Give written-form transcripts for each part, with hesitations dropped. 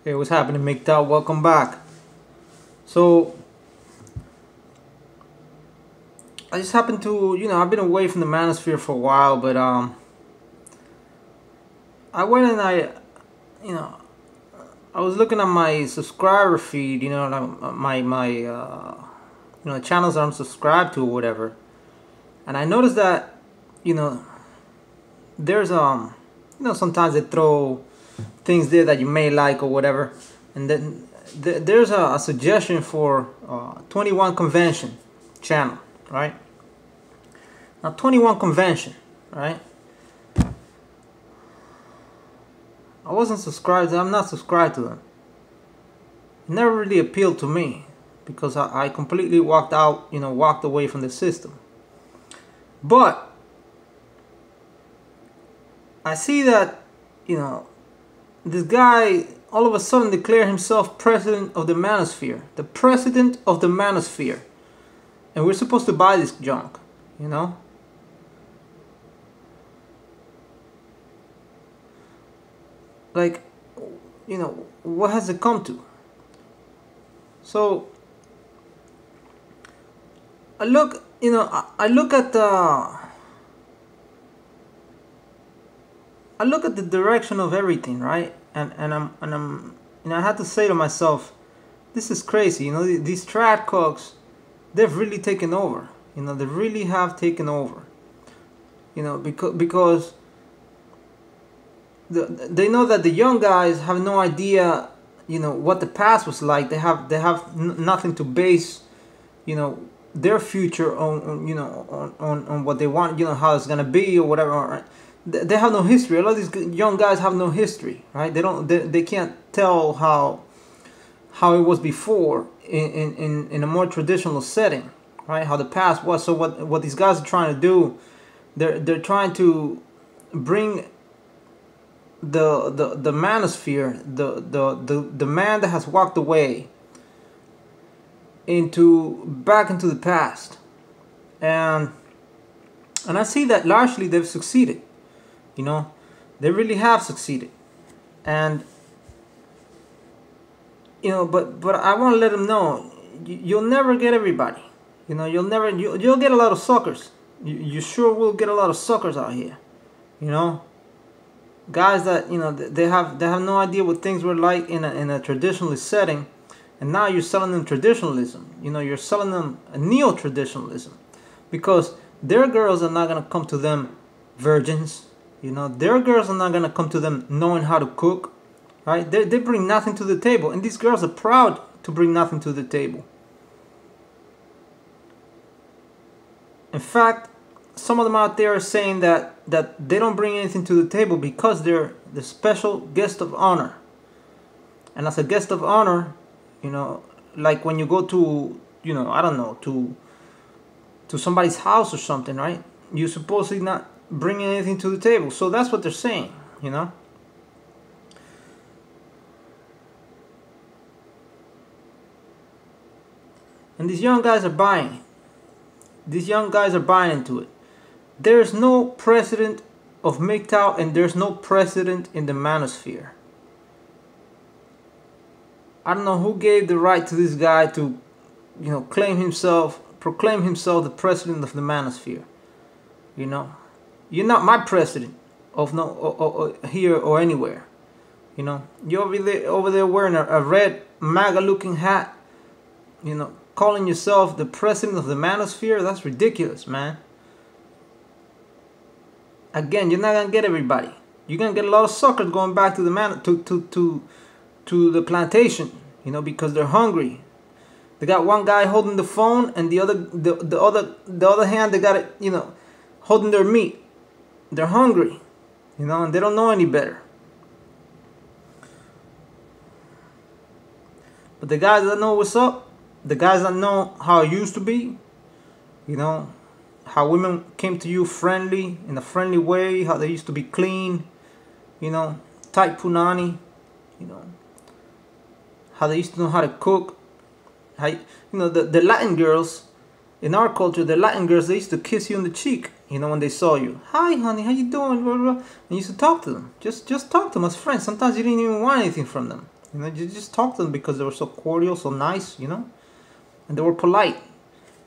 Hey, what's happening, MGTOW? Welcome back. So, I just happened to, I've been away from the Manosphere for a while, but I went and you know, I was looking at my subscriber feed, like my channels I'm subscribed to or whatever, and I noticed that, you know, there's sometimes they throw things there that you may like or whatever, and then there's a suggestion for 21 Convention channel, right? Now 21 Convention, right? I wasn't subscribed. I'm not subscribed to them. It never really appealed to me because I completely walked away from the system. But I see that, this guy all of a sudden declared himself president of the Manosphere. The president of the Manosphere. And we're supposed to buy this junk, Like, what has it come to? So, I look, I look at the direction of everything, right? And I'm I had to say to myself, this is crazy. These trad cooks, they've really taken over. They really have taken over. Because they know that the young guys have no idea, what the past was like. They have nothing to base, their future on what they want, how it's gonna be or whatever. Right? They have no history. A lot of these young guys have no history, right? They can't tell how it was before in a more traditional setting, right? How the past was. So what these guys are trying to do, they're trying to bring the manosphere, the man that has walked away back into the past, and I see that largely they've succeeded. They really have succeeded, and but I want to let them know, you'll never get everybody. You'll get a lot of suckers. You sure will get a lot of suckers out here. Guys that they have no idea what things were like in a traditionalist setting, and now you're selling them traditionalism. You're selling them a neo-traditionalism, because their girls are not gonna come to them virgins. Their girls are not gonna come to them knowing how to cook, right? They bring nothing to the table, and these girls are proud to bring nothing to the table. In fact, some of them out there are saying that they don't bring anything to the table because they're the special guest of honor. And as a guest of honor, like when you go to, I don't know, to somebody's house or something, right? You're supposedly not bringing anything to the table. So that's what they're saying, And these young guys are buying it. These young guys are buying into it. There's no precedent of MGTOW, and there's no precedent in the Manosphere. I don't know who gave the right to this guy to, proclaim himself the president of the Manosphere. You're not my president of here or anywhere. You're over there wearing a red MAGA-looking hat. Calling yourself the president of the Manosphere. That's ridiculous, man. Again, you're not gonna get everybody. You're gonna get a lot of suckers going back to the to the plantation, because they're hungry. They got one guy holding the phone, and the other hand they got it, holding their meat. They're hungry, and they don't know any better. But the guys that know what's up, the guys that know how it used to be, how women came to you friendly, in a friendly way, how they used to be clean, tight punani, how they used to know how to cook, how, the Latin girls, in our culture, the Latin girls, they used to kiss you on the cheek, when they saw you. Hi, honey, how you doing? Blah, blah, blah. And you used to talk to them. Just talk to them as friends. Sometimes you didn't even want anything from them. You know, you just talk to them because they were so cordial, so nice, you know, and they were polite,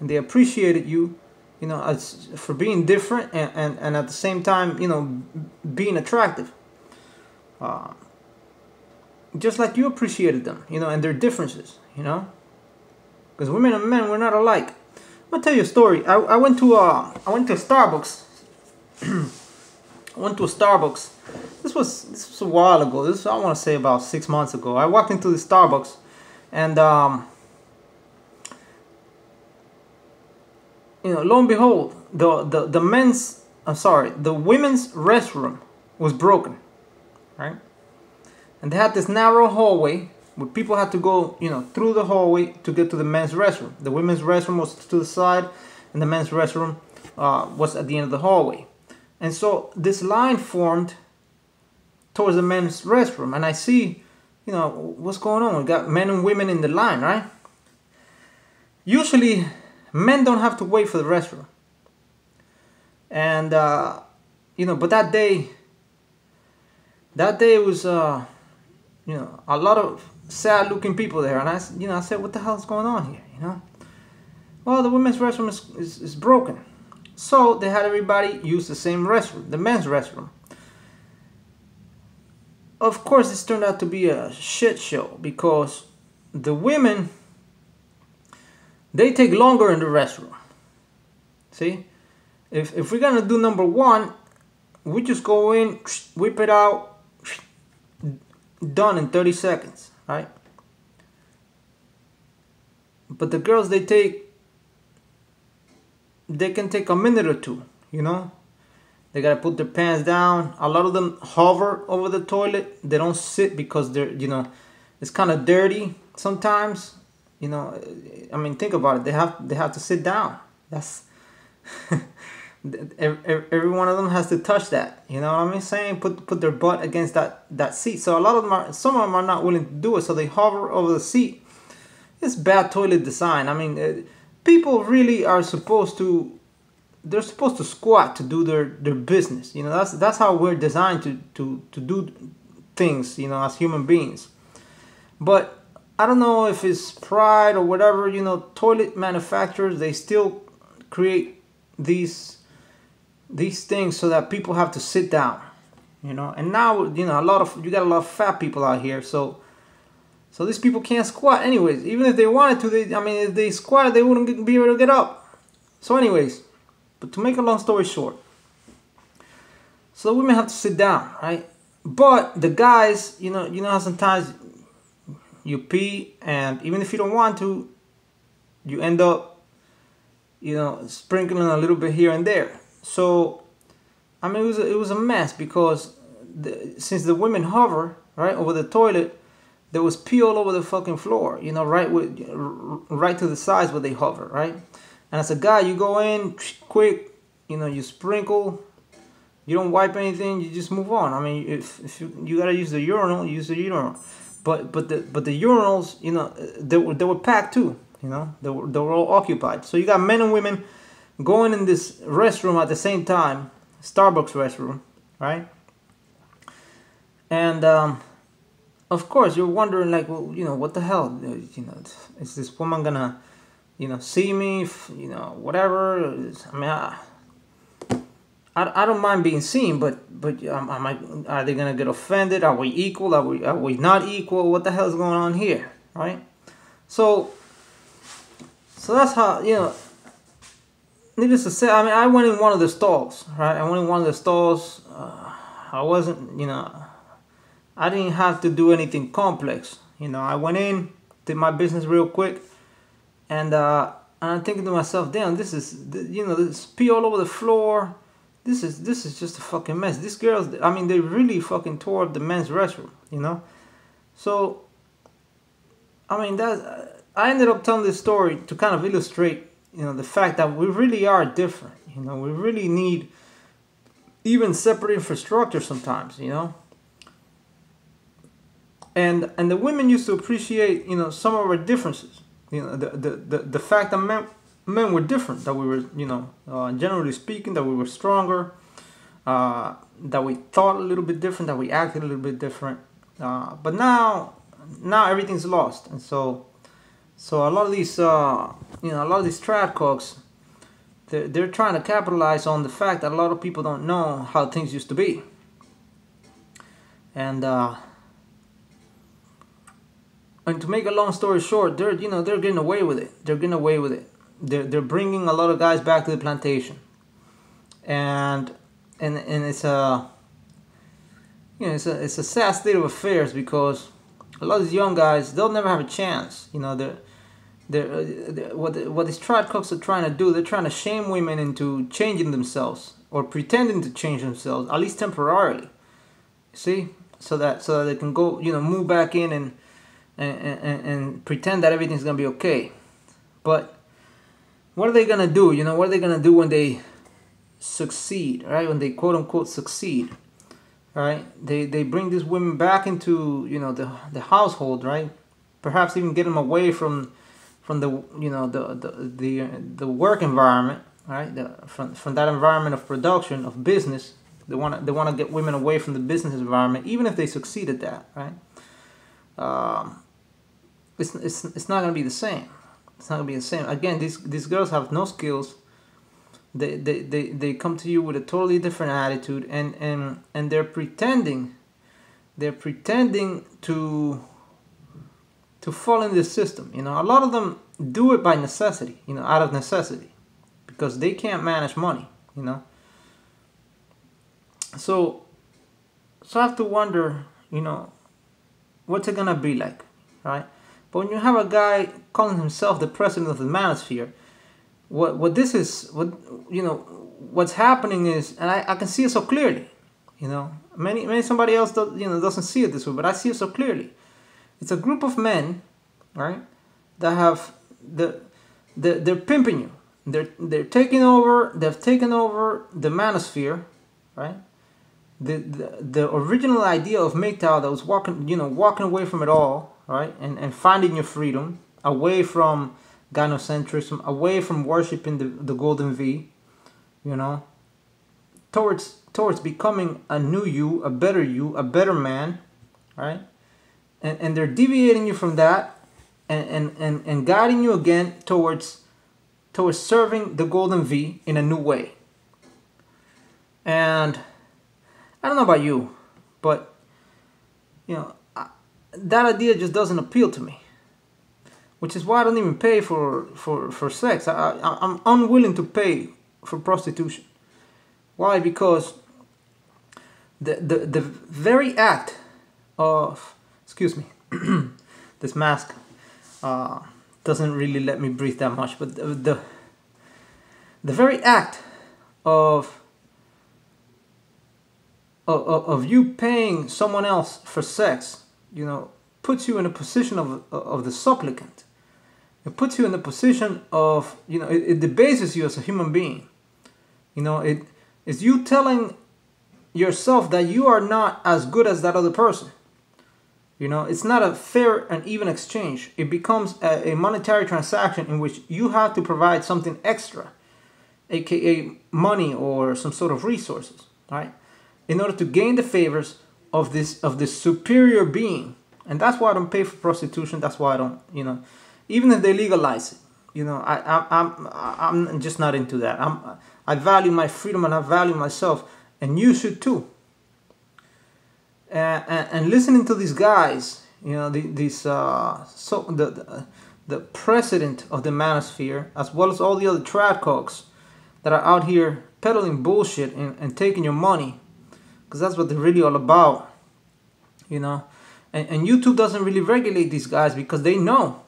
and they appreciated you, you know, as for being different, and at the same time, you know, being attractive. Uh, just like you appreciated them, you know, and their differences, you know, because women and men, we're not alike. I'm gonna tell you a story. I went to a Starbucks. I went to a Starbucks. This was a while ago. This, I want to say, about 6 months ago. I walked into the Starbucks, and you know, lo and behold, the men's, I'm sorry, the women's restroom was broken, right? And they had this narrow hallway where people had to go, you know, through the hallway to get to the men's restroom. The women's restroom was to the side, and the men's restroom was at the end of the hallway. And so this line formed towards the men's restroom, and I see, you know, what's going on. We got men and women in the line, right? Usually, men don't have to wait for the restroom, and you know, but that day was, you know, a lot of sad-looking people there, and I said, what the hell's going on here? You know, well, the women's restroom is broken, so they had everybody use the same restroom, the men's restroom. Of course, this turned out to be a shit show because the women, they take longer in the restroom. See, if we're gonna do number one, we just go in, whip it out, done in 30 seconds, right? But the girls, they can take a minute or two, you know. They gotta put their pants down. A lot of them hover over the toilet. They don't sit because they're, you know, it's kind of dirty sometimes. You know, I mean, think about it. They have to sit down. That's every one of them has to touch that. You know what I'm saying? Put their butt against that seat. So some of them are not willing to do it. So they hover over the seat. It's bad toilet design. I mean, people really are supposed to. They're supposed to squat to do their business. You know, that's how we're designed to do things, you know, as human beings. But I don't know if it's pride or whatever, you know, toilet manufacturers, they still create these things so that people have to sit down, you know. And now, you know, you got a lot of fat people out here, so these people can't squat anyways. Even if they wanted to, if they squatted, they wouldn't be able to get up. So anyways, but to make a long story short, so the women have to sit down, right? But the guys, you know how sometimes you pee, and even if you don't want to, you end up, you know, sprinkling a little bit here and there. So, I mean, it was a mess because since the women hover, right, over the toilet, there was pee all over the fucking floor, you know, right to the sides where they hover, right? And as a guy, you go in quick, you know, you sprinkle, you don't wipe anything, you just move on. I mean, if you gotta use the urinal, use the urinal. But the urinals, you know, they were packed too, you know, they were all occupied. So you got men and women going in this restroom at the same time, Starbucks restroom, right? And of course, you're wondering, like, well, you know, what the hell, you know, is this woman gonna, you know, see me, you know, whatever. I mean, I don't mind being seen, but are they gonna get offended? Are we equal? Are we not equal? What the hell is going on here, right? So that's how, you know. Needless to say, I mean, I went in one of the stalls, right? I went in one of the stalls. I wasn't, you know, I didn't have to do anything complex. You know, I went in, did my business real quick. And I'm thinking to myself, damn, this is, you know, this pee all over the floor. This is just a fucking mess. These girls, I mean, they really fucking tore up the men's restroom, you know. So, I mean, I ended up telling this story to kind of illustrate, you know, the fact that we really are different. You know, we really need even separate infrastructure sometimes, you know. And the women used to appreciate, you know, some of our differences. You know, the fact that men were different, that we were, you know, generally speaking, that we were stronger, that we thought a little bit different, that we acted a little bit different. But now now everything's lost. And so a lot of these a lot of these trad cooks, they're trying to capitalize on the fact that a lot of people don't know how things used to be. And to make a long story short, they're getting away with it. They're getting away with it. They're bringing a lot of guys back to the plantation, and it's a it's a sad state of affairs, because a lot of these young guys, they'll never have a chance. What these trad cooks are trying to do, they're trying to shame women into changing themselves, or pretending to change themselves, at least temporarily. See, so that they can go, move back in and pretend that everything's gonna be okay. But what are they gonna do? What are they gonna do when they succeed, right? When they quote unquote succeed, right? They bring these women back into the household, right? Perhaps even get them away from the the work environment, right? From that environment of production, of business. They want to get women away from the business environment, even if they succeed at that, right? It's not gonna be the same. It's not gonna be the same. Again, these girls have no skills. They come to you with a totally different attitude, and they're pretending to fall in this system. A lot of them do it by necessity, out of necessity, because they can't manage money, So I have to wonder, what's it gonna be like, right? But when you have a guy calling himself the president of the Manosphere, what's happening is, and I can see it so clearly, maybe somebody else doesn't see it this way, but I see it so clearly. It's a group of men, right, that have they're pimping you. They're taking over. They've taken over the Manosphere, right? The original idea of MGTOW, that was walking away from it all, right, and finding your freedom away from gynocentrism, away from worshiping the golden V, towards becoming a new you, a better man, right? And they're deviating you from that, and guiding you again towards serving the golden V in a new way. And I don't know about you, but that idea just doesn't appeal to me. Which is why I don't even pay for sex. I'm unwilling to pay for prostitution. Why? Because the very act of, excuse me, this mask doesn't really let me breathe that much, but the very act of you paying someone else for sex, puts you in a position of the supplicant. It puts you in a position of, it debases you as a human being. It is you telling yourself that you are not as good as that other person. It's not a fair and even exchange. It becomes a monetary transaction in which you have to provide something extra, aka money or some sort of resources, right, in order to gain the favors of this superior being. And that's why I don't pay for prostitution. That's why I don't, even if they legalize it, I'm just not into that. I value my freedom, and I value myself, and you should too. And listening to these guys, the president of the Manosphere, as well as all the other trad cooks that are out here peddling bullshit and taking your money, because that's what they're really all about, And YouTube doesn't really regulate these guys, because they know,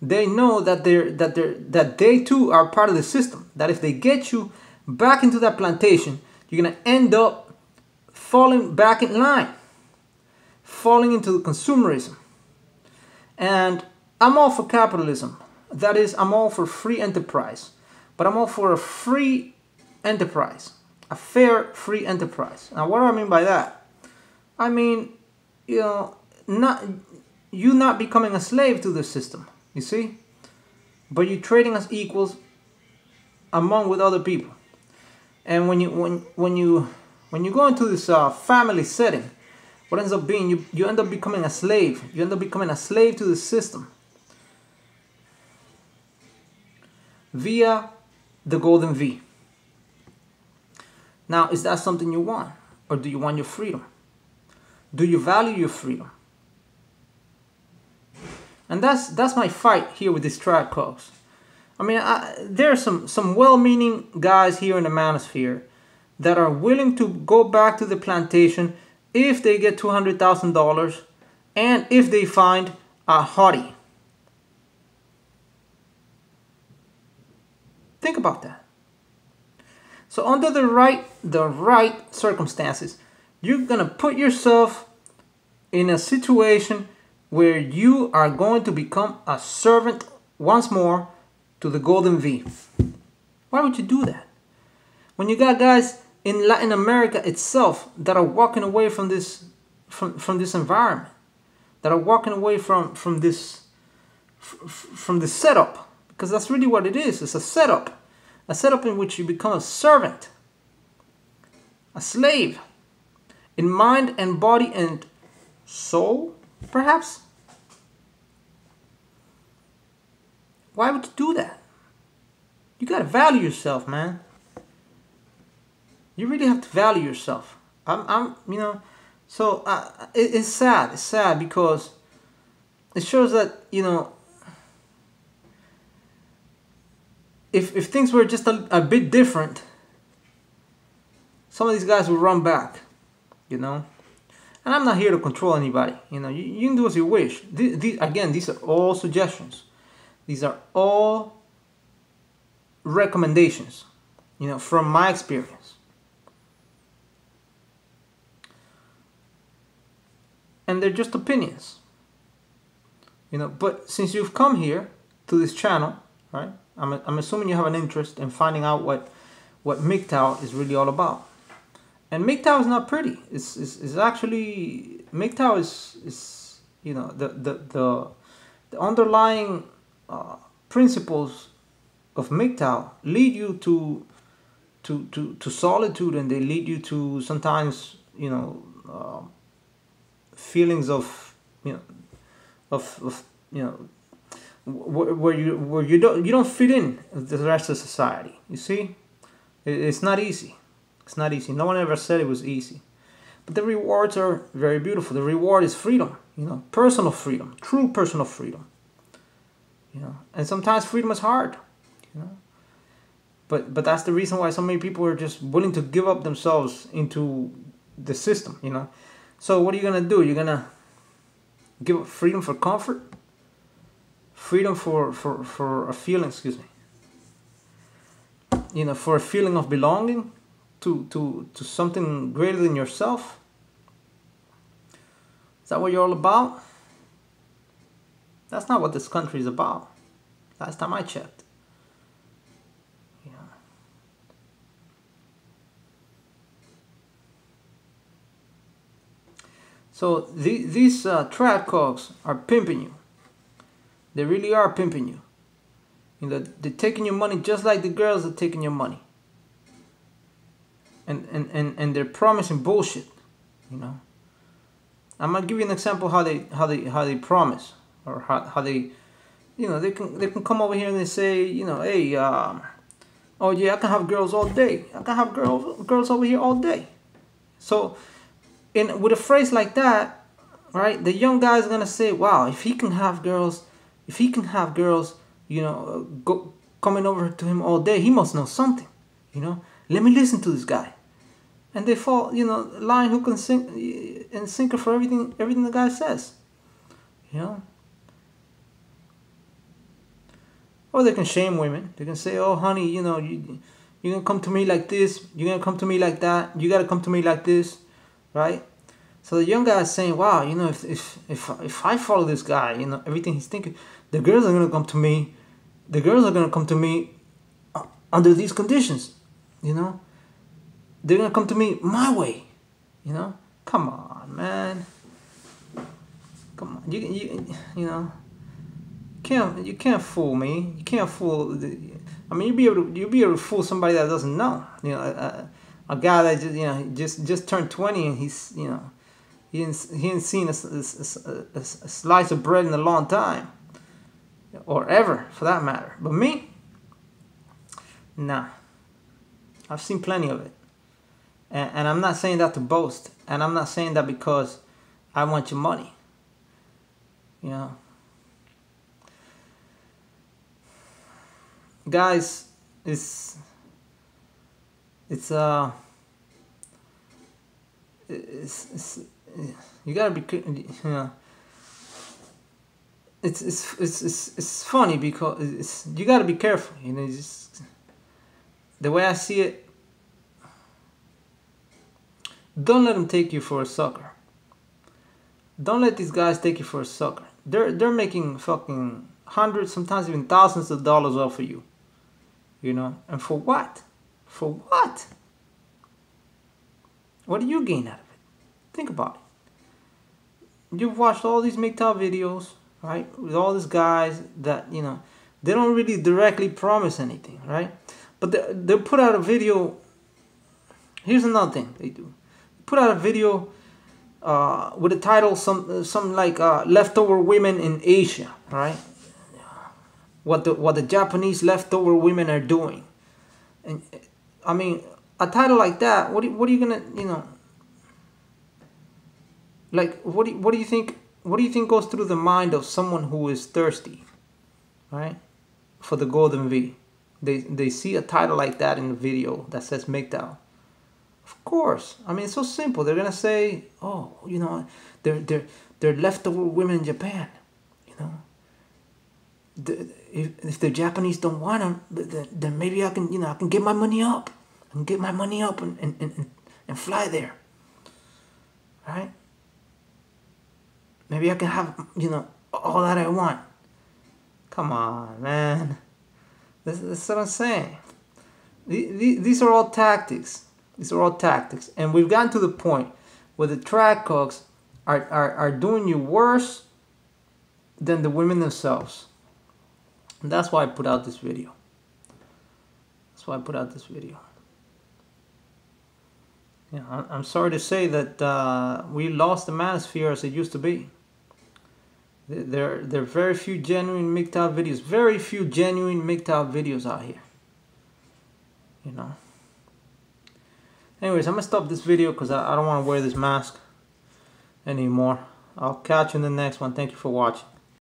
they know that they too are part of the system. That if they get you back into that plantation, you're gonna end up falling back in line, falling into consumerism. And I'm all for capitalism. That is, I'm all for free enterprise, but I'm all for a free enterprise, a fair free enterprise. Now, what do I mean by that? I mean, not becoming a slave to the system, you see, but you're trading as equals with other people. And when you go into this family setting, what ends up being, you end up becoming a slave. You end up becoming a slave to the system via the golden V. Now, is that something you want? Or do you want your freedom? Do you value your freedom? And that's my fight here with these track cogs. I mean, there are some well-meaning guys here in the Manosphere that are willing to go back to the plantation if they get $200,000 and if they find a hottie. Think about that. So under the right circumstances, you're gonna put yourself in a situation where you are going to become a servant once more to the golden V. Why would you do that? When you got guys in Latin America itself that are walking away from this environment, that are walking away from this setup, because that's really what it is. It's a setup in which you become a servant, a slave, in mind and body and soul, perhaps. Why would you do that? You gotta value yourself, man. You really have to value yourself. So it's sad. It's sad because it shows that, if things were just a bit different, some of these guys will run back, And I'm not here to control anybody. You can do as you wish. These are all suggestions. These are all recommendations, from my experience. And they're just opinions. But since you've come here to this channel, right? I'm assuming you have an interest in finding out what MGTOW is really all about. And MGTOW is not pretty. It's actually, MGTOW is the underlying principles of MGTOW lead you to solitude, and they lead you to sometimes feelings of where you don't fit in with the rest of society. You see, it's not easy. It's not easy. No one ever said it was easy. But the rewards are very beautiful. The reward is freedom, personal freedom, true personal freedom. And sometimes freedom is hard, But that's the reason why so many people are just willing to give up themselves into the system, So what are you gonna do? You're gonna give up freedom for comfort? Freedom for a feeling, excuse me. For a feeling of belonging to something greater than yourself? Is that what you're all about? That's not what this country is about. Last time I checked. So these trad cogs are pimping you. They really are pimping you. They're taking your money just like the girls are taking your money. And they're promising bullshit. I'm gonna give you an example how they promise, or how they, they can come over here and they say, hey, oh yeah, I can have girls all day. I can have girls over here all day. So, with a phrase like that, right, the young guy is gonna say, wow, if he can have girls, go coming over to him all day, he must know something. Let me listen to this guy. And they fall, line, hook, and sinker for everything the guy says. Or they can shame women. They can say, oh honey, you're gonna come to me like this, you're gonna come to me like that, you gotta come to me like this, right? So the young guy is saying, wow, if I follow this guy, everything he's thinking, the girls are gonna come to me. The girls are gonna come to me under these conditions, They're gonna come to me my way, Come on, man. Come on, you can't fool me. You can't fool. You'll be able to fool somebody that doesn't know. A guy that just turned 20 and he's He ain't seen a slice of bread in a long time, or ever for that matter. But me, nah, I've seen plenty of it, and I'm not saying that to boast, and I'm not saying that because I want your money. You know, guys, it's you gotta be, you know, it's funny because you gotta be careful. You know, just, the way I see it, don't let them take you for a sucker. Don't let these guys take you for a sucker. They're making fucking hundreds, sometimes even thousands of dollars off of you. You know, and for what? For what? What do you gain out of it? Think about it. You've watched all these MGTOW videos, right? With all these guys that, you know, they don't really directly promise anything, right? But they'll put out a video. Here's another thing they do. Put out a video with a title, some like leftover women in Asia, right? What the Japanese leftover women are doing. And I mean, a title like that, what are you gonna, you know, like what do you think goes through the mind of someone who is thirsty, right, for the golden V? They see a title like that in the video that says MGTOW. Of course, I mean, it's so simple. They're gonna say, oh, you know, they're leftover women in Japan, you know. If the Japanese don't want them, then maybe I can, you know, I can get my money up. I can get my money up and fly there. Right? Maybe I can have, you know, all that I want. Come on, man. That's what I'm saying. These are all tactics. These are all tactics. And we've gotten to the point where the track cooks are doing you worse than the women themselves. And that's why I put out this video. That's why I put out this video. Yeah, I'm sorry to say that we lost the Manosphere as it used to be. There are very few genuine MGTOW videos. Very few genuine MGTOW videos out here. You know. Anyways, I'm going to stop this video because I don't want to wear this mask anymore. I'll catch you in the next one. Thank you for watching.